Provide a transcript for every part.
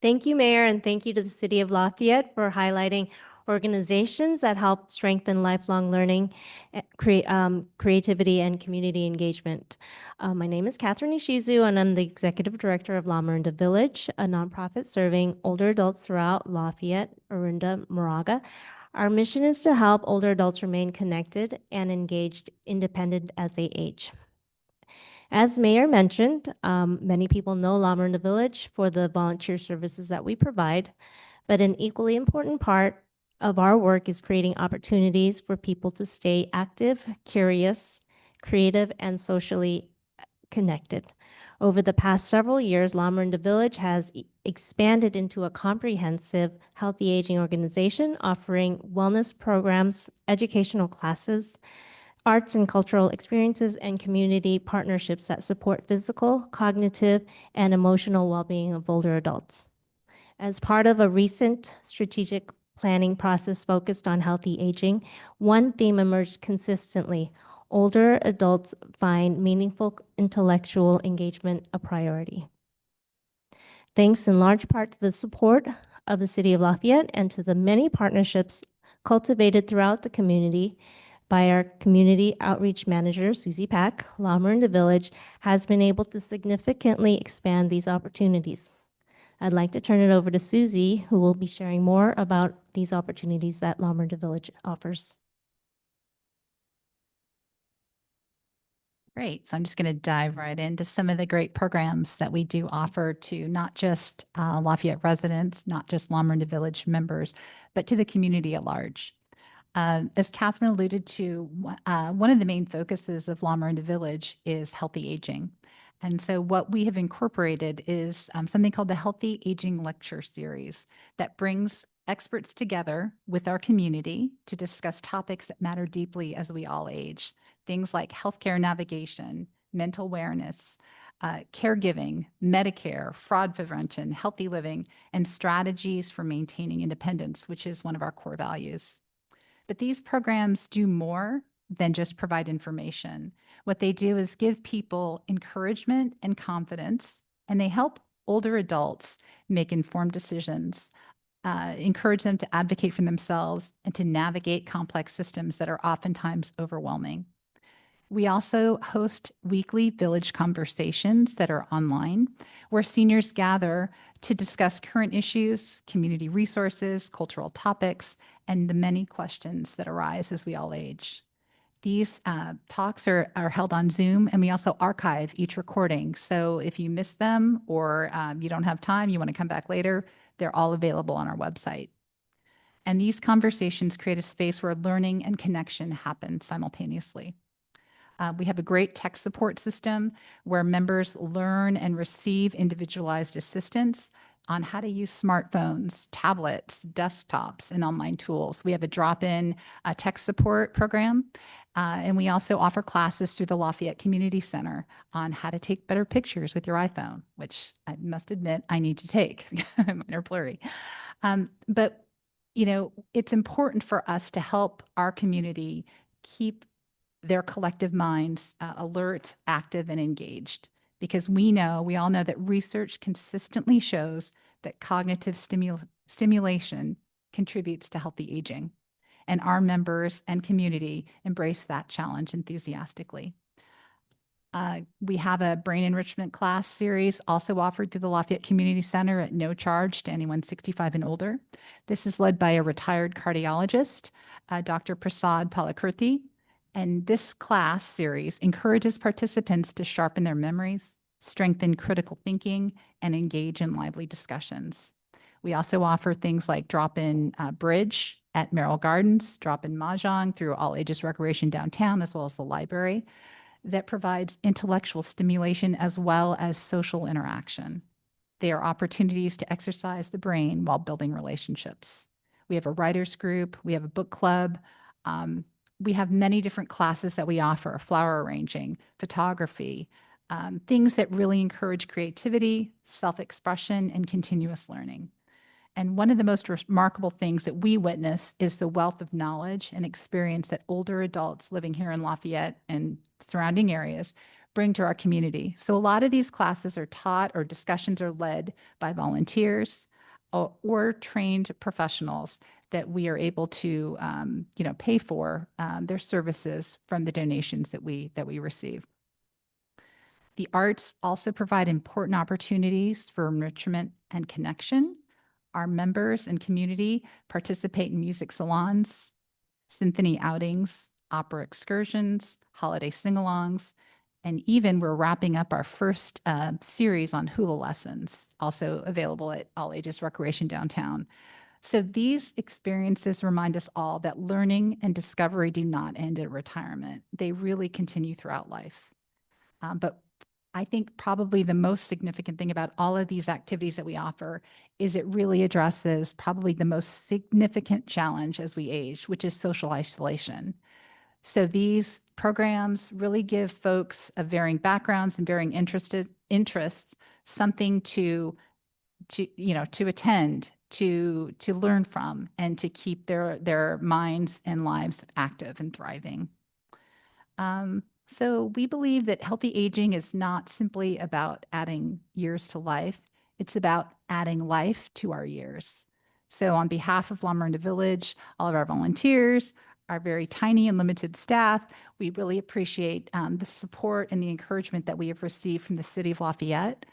Thank you, Mayor, and thank you to the City of Lafayette for highlighting organizations that help strengthen lifelong learning, creativity, and community engagement. My name is Catherine Ishizu, and I'm the Executive Director of Lamorinda Village, a nonprofit serving older adults throughout Lafayette, Orinda, Moraga. Our mission is to help older adults remain connected and engaged, independent as they age. As Mayor mentioned, many people know Lamorinda Village for the volunteer services that we provide, but an equally important part of our work is creating opportunities for people to stay active, curious, creative, and socially connected. Over the past several years, Lamorinda Village has expanded into a comprehensive healthy aging organization offering wellness programs, educational classes, arts and cultural experiences, and community partnerships that support physical, cognitive, and emotional well-being of older adults. As part of a recent strategic planning process focused on healthy aging, one theme emerged consistently: older adults find meaningful intellectual engagement a priority. Thanks in large part to the support of the City of Lafayette and to the many partnerships cultivated throughout the community by our community outreach manager, Susie Pack, Lamorinda Village has been able to significantly expand these opportunities. I'd like to turn it over to Susie, who will be sharing more about these opportunities that Lamorinda Village offers. Great. So I'm just going to dive right into some of the great programs that we do offer to not just Lafayette residents, not just Lamorinda Village members, but to the community at large. As Catherine alluded to, one of the main focuses of Lamorinda Village is healthy aging. And so what we have incorporated is something called the Healthy Aging Lecture Series that brings experts together with our community to discuss topics that matter deeply as we all age. Things like healthcare navigation, mental awareness, caregiving, Medicare, fraud prevention, healthy living, and strategies for maintaining independence, which is one of our core values. But these programs do more than just provide information. What they do is give people encouragement and confidence, and they help older adults make informed decisions, encourage them to advocate for themselves, and to navigate complex systems that are oftentimes overwhelming. We also host weekly village conversations that are online, where seniors gather to discuss current issues, community resources, cultural topics, and the many questions that arise as we all age. These talks are held on Zoom, and we also archive each recording. So if you miss them or you don't have time, you want to come back later, they're all available on our website. And these conversations create a space where learning and connection happen simultaneously. We have a great tech support system where members learn and receive individualized assistance on how to use smartphones, tablets, desktops, and online tools. We have a drop-in tech support program, and we also offer classes through the Lafayette Community Center on how to take better pictures with your iPhone, which I must admit I need to take. Mine are blurry. But, you know, it's important for us to help our community keep their collective minds alert, active, and engaged. Because we all know that research consistently shows that cognitive stimulation contributes to healthy aging. And our members and community embrace that challenge enthusiastically. We have a brain enrichment class series also offered through the Lafayette Community Center at no charge to anyone 65 and older. This is led by a retired cardiologist, Dr. Prasad Palakurthi. And this class series encourages participants to sharpen their memories, strengthen critical thinking, and engage in lively discussions. We also offer things like drop-in bridge at Merrill Gardens, drop-in mahjong through All Ages Recreation downtown, as well as the library, that provides intellectual stimulation as well as social interaction. They are opportunities to exercise the brain while building relationships. We have a writers group, we have a book club, we have many different classes that we offer: flower arranging, photography, things that really encourage creativity, self-expression, and continuous learning. And one of the most remarkable things that we witness is the wealth of knowledge and experience that older adults living here in Lafayette and surrounding areas bring to our community. So a lot of these classes are taught or discussions are led by volunteers or trained professionals that we are able to, pay for their services from the donations that we receive. The arts also provide important opportunities for enrichment and connection. Our members and community participate in music salons, symphony outings, opera excursions, holiday sing-alongs, and even we're wrapping up our first series on hula lessons, also available at All Ages Recreation downtown. So these experiences remind us all that learning and discovery do not end at retirement. They really continue throughout life. But I think probably the most significant thing about all of these activities that we offer is it really addresses probably the most significant challenge as we age, which is social isolation. So these programs really give folks of varying backgrounds and varying interests something to attend, to learn from, and to keep their minds and lives active and thriving. So we believe that healthy aging is not simply about adding years to life. It's about adding life to our years. So on behalf of Lamorinda Village, all of our volunteers, our very tiny and limited staff, we really appreciate the support and the encouragement that we have received from the city of Lafayette.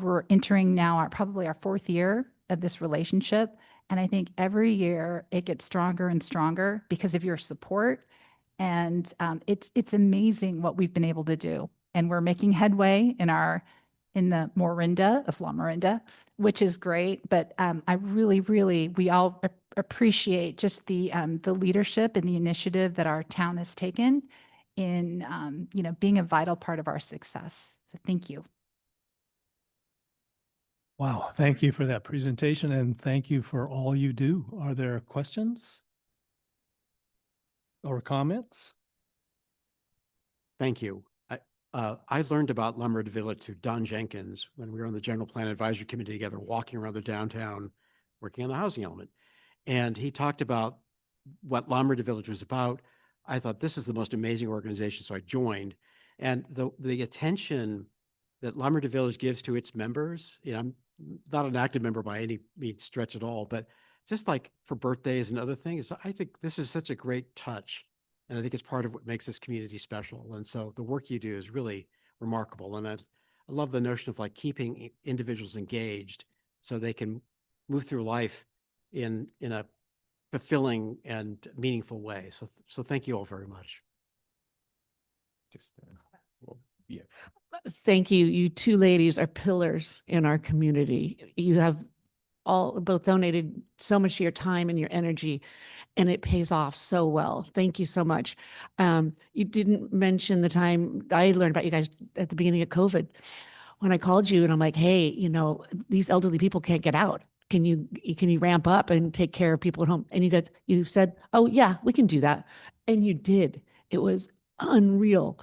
We're entering now probably our fourth year of this relationship. And I think every year it gets stronger and stronger because of your support. And it's amazing what we've been able to do. And we're making headway in the Morinda of Lamorinda, which is great. But I really, really, we all appreciate just the leadership and the initiative that our town has taken in, being a vital part of our success. So thank you. Wow, thank you for that presentation and thank you for all you do. Are there questions or comments? Thank you. I learned about Lamorinda Village through Don Jenkins when we were on the General Plan Advisory Committee together, walking around the downtown, working on the housing element. And he talked about what Lamorinda Village was about. I thought this is the most amazing organization, so I joined. And the attention that Lamorinda Village gives to its members, I'm not an active member by any means stretch at all, but just like for birthdays and other things, I think this is such a great touch. And I think it's part of what makes this community special. And so the work you do is really remarkable. And I love the notion of like keeping individuals engaged so they can move through life in a fulfilling and meaningful way. So thank you all very much. Yeah. Thank you. You two ladies are pillars in our community. You have both donated so much of your time and your energy, and it pays off so well. Thank you so much. You didn't mention the time I learned about you guys at the beginning of COVID when I called you and I'm like, hey, these elderly people can't get out. Can you ramp up and take care of people at home? And you said, oh yeah, we can do that. And you did. It was unreal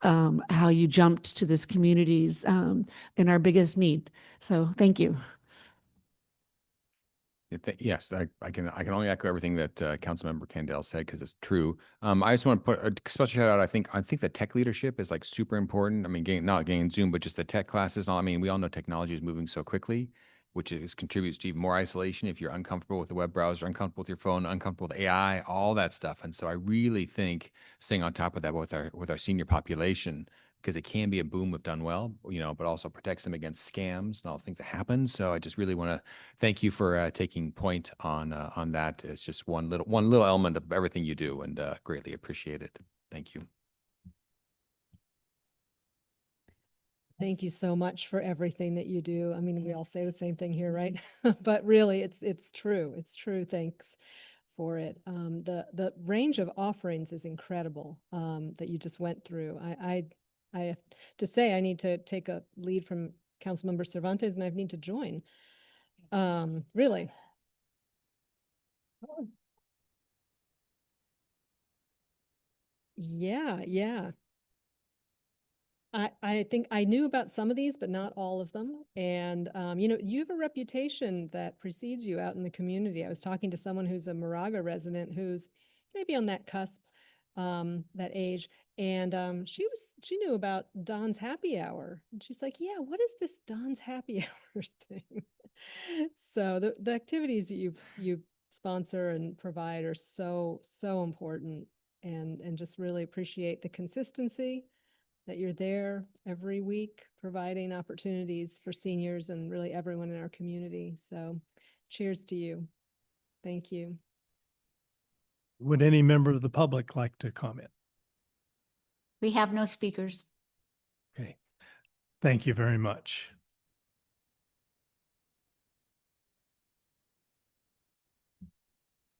how you jumped to this community's in our biggest need. So thank you. Yes, I can only echo everything that Councilmember Candell said because it's true. I just want to put a special shout out. I think the tech leadership is like super important. I mean, not getting Zoom, but just the tech classes. I mean, we all know technology is moving so quickly, which contributes to even more isolation if you're uncomfortable with the web browser, uncomfortable with your phone, uncomfortable with AI, all that stuff. And so I really think staying on top of that with our senior population, because it can be a boom if done well, but also protects them against scams and all the things that happen. So I just really want to thank you for taking point on that. It's just one little element of everything you do, and greatly appreciate it. Thank you. Thank you so much for everything that you do. I mean, we all say the same thing here, right? But really, it's true. It's true. Thanks for it. The range of offerings is incredible that you just went through. I have to say I need to take a lead from Councilmember Cervantes, and I need to join. Really. Yeah. I think I knew about some of these, but not all of them. And, you have a reputation that precedes you out in the community. I was talking to someone who's a Moraga resident who's maybe on that cusp, that age. And she knew about Don's Happy Hour. And she's like, yeah, what is this Don's Happy Hour thing? So the activities that you sponsor and provide are so important, and just really appreciate the consistency that you're there every week providing opportunities for seniors and really everyone in our community. So cheers to you. Thank you. Would any member of the public like to comment? We have no speakers. Okay. Thank you very much.